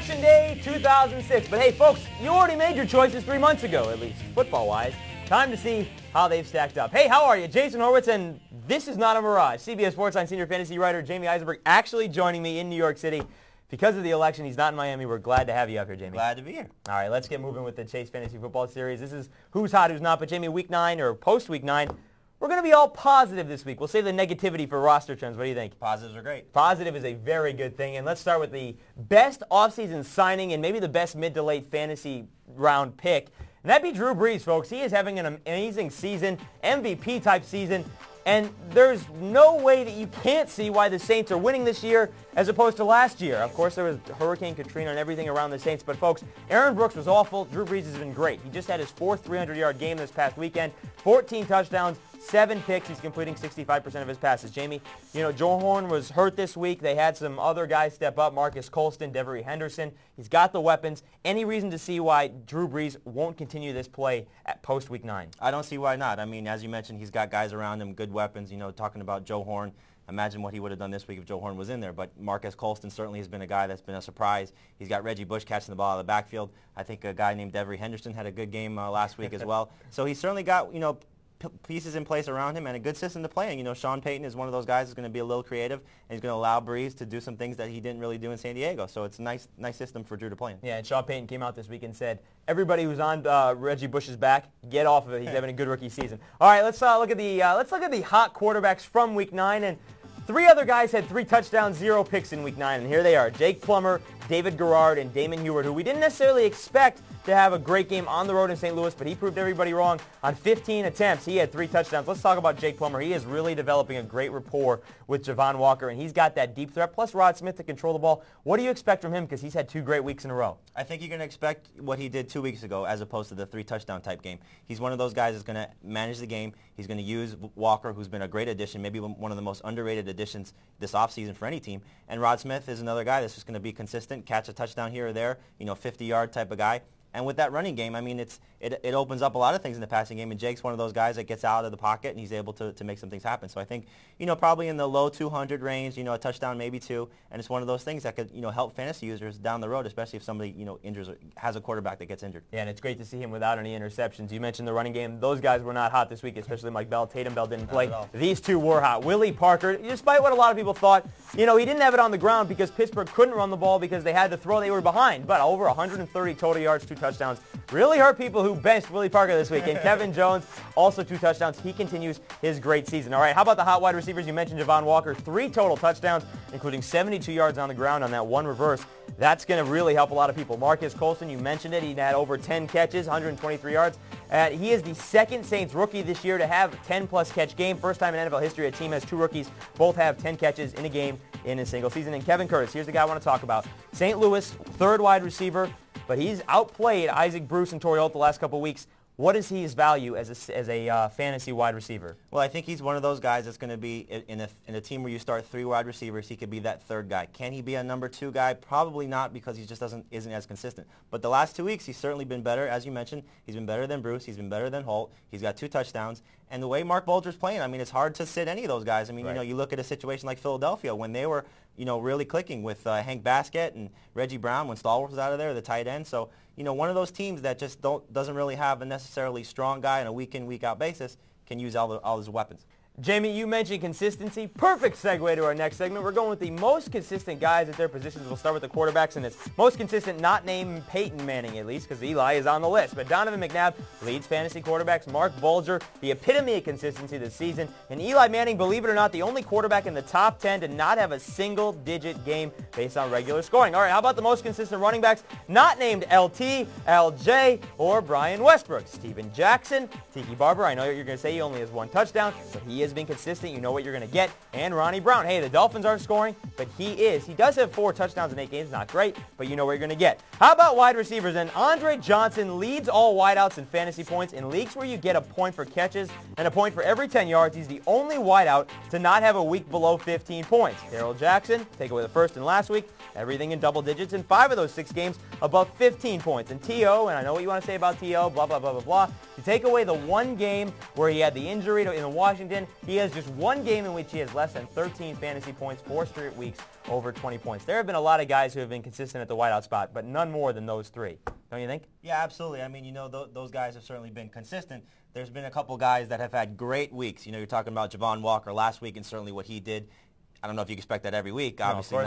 Election Day 2006. But hey, folks, you already made your choices 3 months ago, at least football-wise. Time to see how they've stacked up. Hey, how are you? Jason Horowitz, and this is not a mirage. CBS Sports Line senior fantasy writer Jamey Eisenberg actually joining me in New York City. Because of the election, he's not in Miami. We're glad to have you up here, Jamey. Glad to be here. All right, let's get moving with the Chase Fantasy Football Series. This is who's hot, who's not. But Jamey, Week 9 or post-Week 9, we're going to be all positive this week. We'll save the negativity for roster trends. What do you think? Positives are great. Positive is a very good thing. And let's start with the best offseason signing and maybe the best mid to late fantasy round pick. And that'd be Drew Brees, folks. He is having an amazing season, MVP-type season. And there's no way that you can't see why the Saints are winning this year as opposed to last year. Of course, there was Hurricane Katrina and everything around the Saints. But, folks, Aaron Brooks was awful. Drew Brees has been great. He just had his fourth 300-yard game this past weekend, 14 touchdowns, 7 picks. He's completing 65% of his passes. Jamey, you know, Joe Horn was hurt this week. They had some other guys step up, Marcus Colston, Devery Henderson. He's got the weapons. Any reason to see why Drew Brees won't continue this play at post-Week 9? I don't see why not. I mean, as you mentioned, he's got guys around him, good weapons. You know, talking about Joe Horn, imagine what he would have done this week if Joe Horn was in there. But Marcus Colston certainly has been a guy that's been a surprise. He's got Reggie Bush catching the ball out of the backfield. I think a guy named Devery Henderson had a good game last week as well. So he's certainly got, you know, pieces in place around him and a good system to play in. You know, Sean Payton is one of those guys who's going to be a little creative, and he's going to allow Brees to do some things that he didn't really do in San Diego. So it's a nice system for Drew to play in. Yeah, and Sean Payton came out this week and said, everybody who's on Reggie Bush's back, get off of it. He's having a good rookie season. All right, let's look at the hot quarterbacks from Week 9. And 3 other guys had 3 touchdowns, 0 picks in Week 9. And here they are, Jake Plummer, David Garrard, and Damon Heward, who we didn't necessarily expect to have a great game on the road in St. Louis, but he proved everybody wrong. On 15 attempts, he had 3 touchdowns. Let's talk about Jake Plummer. He is really developing a great rapport with Javon Walker, and he's got that deep threat, plus Rod Smith to control the ball. What do you expect from him? Because he's had 2 great weeks in a row. I think you're going to expect what he did 2 weeks ago as opposed to the 3-touchdown type game. He's one of those guys that's going to manage the game. He's going to use Walker, who's been a great addition, maybe one of the most underrated additions this offseason for any team. And Rod Smith is another guy that's just going to be consistent, catch a touchdown here or there, you know, 50-yard type of guy. And with that running game, I mean, it opens up a lot of things in the passing game, and Jake's one of those guys that gets out of the pocket, and he's able to make some things happen. So I think, you know, probably in the low 200 range, you know, a touchdown, maybe 2, and it's one of those things that could, you know, help fantasy users down the road, especially if somebody, you know, has a quarterback that gets injured. Yeah, and it's great to see him without any interceptions. You mentioned the running game. Those guys were not hot this week, especially Mike Bell. Tatum Bell didn't play. These 2 were hot. Willie Parker, despite what a lot of people thought, you know, he didn't have it on the ground because Pittsburgh couldn't run the ball because they had to throw. They were behind, but over 130 total yards, 2 touchdowns. Really hurt people who benched Willie Parker this week. And Kevin Jones, also 2 touchdowns. He continues his great season. All right, how about the hot wide receivers? You mentioned Javon Walker, 3 total touchdowns, including 72 yards on the ground on that 1 reverse. That's going to really help a lot of people. Marcus Colston, you mentioned it. He had over 10 catches, 123 yards. He is the 2nd Saints rookie this year to have a 10-plus catch game. First time in NFL history a team has 2 rookies. Both have 10 catches in a game in a single season. And Kevin Curtis, here's the guy I want to talk about. St. Louis, 3rd wide receiver, but he's outplayed Isaac Bruce and Torrey Holt the last couple of weeks. What is his value as a fantasy wide receiver? Well, I think he's one of those guys that's going to be in a team where you start 3 wide receivers. He could be that 3rd guy. Can he be a number 2 guy? Probably not, because he just isn't as consistent. But the last 2 weeks, he's certainly been better. As you mentioned, he's been better than Bruce. He's been better than Holt. He's got 2 touchdowns. And the way Mark Bulger's playing, I mean, it's hard to sit any of those guys. I mean, right. You know, you look at a situation like Philadelphia when they were, you know, really clicking with Hank Baskett and Reggie Brown when Stallworth was out of there, the tight end. So, you know, one of those teams that just doesn't really have a necessarily strong guy on a week-in, week-out basis can use all his weapons. Jamey, you mentioned consistency. Perfect segue to our next segment. We're going with the most consistent guys at their positions. We'll start with the quarterbacks, and it's most consistent, not named Peyton Manning, at least, because Eli is on the list. But Donovan McNabb leads fantasy quarterbacks. Mark Bulger, the epitome of consistency this season. And Eli Manning, believe it or not, the only quarterback in the top 10 to not have a single-digit game based on regular scoring. All right, how about the most consistent running backs? Not named LT, LJ, or Brian Westbrook. Steven Jackson, Tiki Barber. I know you're going to say he only has 1 touchdown, but he has been consistent. You know what you're going to get. And Ronnie Brown. Hey, the Dolphins aren't scoring, but he is. He does have 4 touchdowns in 8 games. Not great, but you know what you're going to get. How about wide receivers? And Andre Johnson leads all wideouts in fantasy points in leagues where you get a point for catches and a point for every 10 yards. He's the only wideout to not have a week below 15 points. Darrell Jackson, take away the first and last week, everything in double digits in 5 of those 6 games above 15 points. And T.O., and I know what you want to say about T.O., blah, blah, blah, blah, blah. You take away the 1 game where he had the injury in Washington, he has just one game in which he has less than 13 fantasy points, 4 straight weeks over 20 points. There have been a lot of guys who have been consistent at the wideout spot, but none more than those three. Don't you think? Yeah, absolutely. I mean, you know, those guys have certainly been consistent. There's been a couple guys that have had great weeks. You know, you're talking about Javon Walker last week and certainly what he did. I don't know if you expect that every week. Obviously,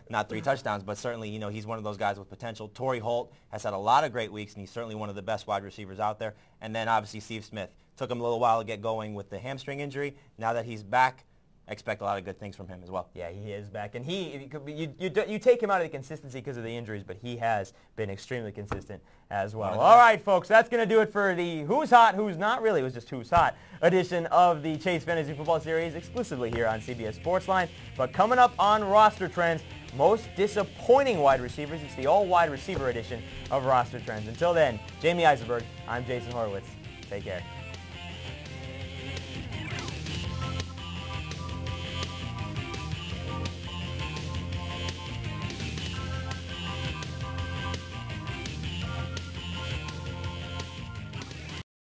not 3 touchdowns, but certainly, you know, he's one of those guys with potential. Torrey Holt has had a lot of great weeks, and he's certainly one of the best wide receivers out there. And then, obviously, Steve Smith. Took him a little while to get going with the hamstring injury. Now that he's back, I expect a lot of good things from him as well. Yeah, he is back. And you take him out of the consistency because of the injuries, but he has been extremely consistent as well. All right, folks, that's going to do it for the Who's Hot, Who's Not Really. It was just Who's Hot edition of the Chase Fantasy Football Series exclusively here on CBS Sportsline. But coming up on Roster Trends, most disappointing wide receivers. It's the all-wide receiver edition of Roster Trends. Until then, Jamey Eisenberg, I'm Jason Horowitz. Take care.